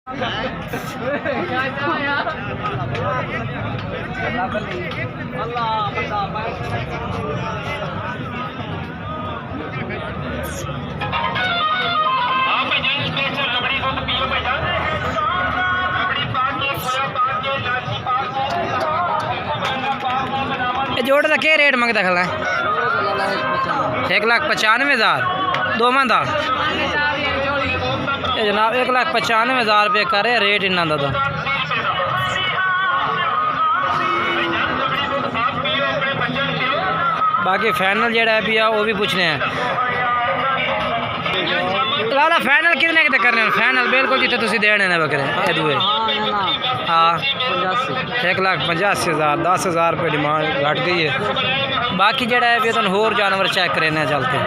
जोड़ का क्या रेट मंगता खला 1,95,000 दो मंदा जनाब 1,95,000 रुपये कर रहे रेट इन्ना दा। बाकी फाइनल जेड़ा है भी वो भी पूछने हैं लाला फाइनल कितने कितने करने फाइनल बिल्कुल जितने तुम देने ने बकरे दुए हाँ 1,85,000 10,000 रुपये डिमांड घट गई है। बाकी जेड़ा है भी तुम होर जानवर चेक करने चलते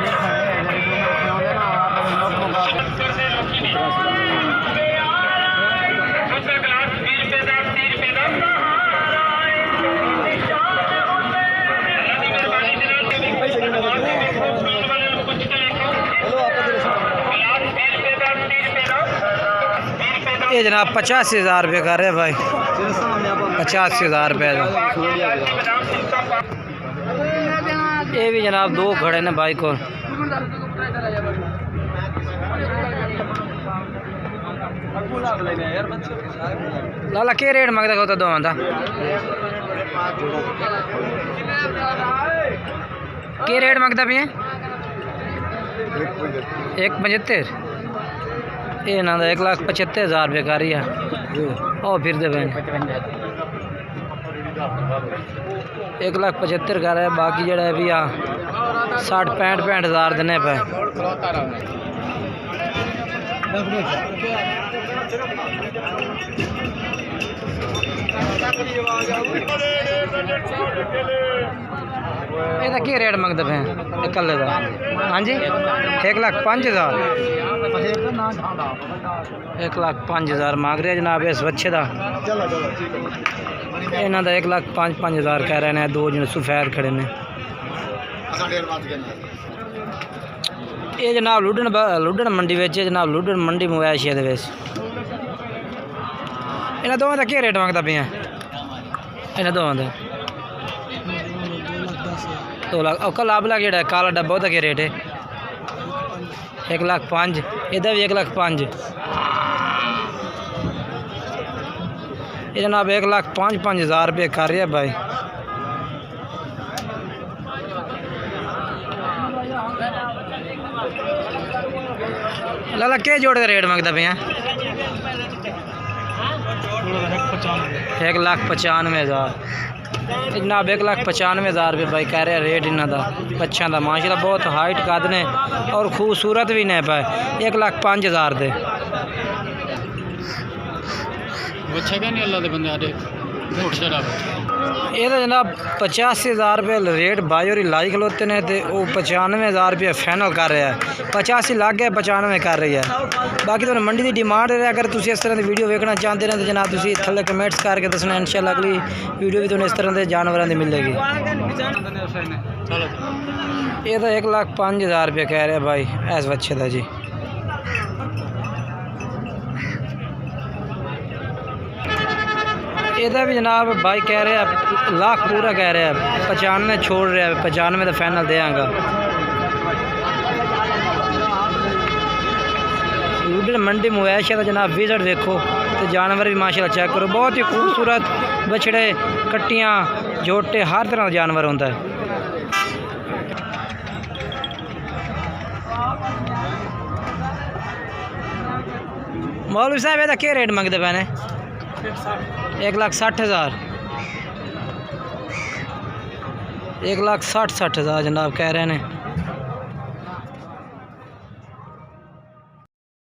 ये जनाब 85,000 रुपये कर रहे भाई 85,000 रुपये का। ये भी जनाब दो खड़े ने भाई को लाला के रेट मंगता होता दो का के रेट मंगता भी 1,75,000 ये ना 1,75,000 रुपये का रही है और फिर दे 1,75,000 का है। बाकी जड़ा है भी 60-65,000 देने पे ये क्या रेट मंगते पे कल का हाँ जी 1,05,000 1,05,000 मांग रहे जनाब इस बच्चे का इन्हों का 1,05,000 कह रहे हैं। दो जने सफेद खड़े ने ये जनाब लुडन मंडी में जनाब लुडन मंडी मोबाइल शे इन्होंने दोवें का क्या रेट मंगता पे इन्हें दोवें का 2 लाख और कल आप जो काला डब्बा उसका क्या रेट है 1,05,000 इधर भी 1,05,000 ये जनाब 1,05,000 रुपये कर रहे हैं भाई। लाला क्या जोड़ का रेट मंगता पे 1,95,000 जनाब 1,95,000 रुपये भाई कह रहे रेट इन्हों का बच्चों का माशाल्लाह बहुत हाइट कद ने और खूबसूरत भी ने पाए 1,05,000 दे ये तो जनाब 85,000 रुपये रेट भाई और लाई खलोते ने तो वो 95,000 रुपये फाइनल कर रहा है 85 लाख गए 95 कर रही है। बाकी तो मंडी की डिमांड है अगर तुम इस तरह की वीडियो देखना चाहते हैं तो जनाब तुम थले कमेंट्स करके दसना इंशाल्लाह अगली वीडियो भी तुम्हें इस तरह के जानवरों की मिलेगी। ये तो 1,05,000 रुपये कह रहे भाई इस बच्चे का जी। इधर भी जनाब भाई कह रहे हैं लाख पूरा कह रहे हैं 95 छोड़ रहे हैं 95 तो फाइनल देंगा। लुडन मंडी मोबाइल शहर जनाब विजिट देखो तो जानवर भी माशाल्लाह चेक करो बहुत ही खूबसूरत बछड़े कट्टियाँ जोटे हर तरह का जानवर होता है। मौलवी साहब ਇਹਦਾ क्या रेट मंगते पे 1,60,000 1,60,000 जनाब कह रहे हैं।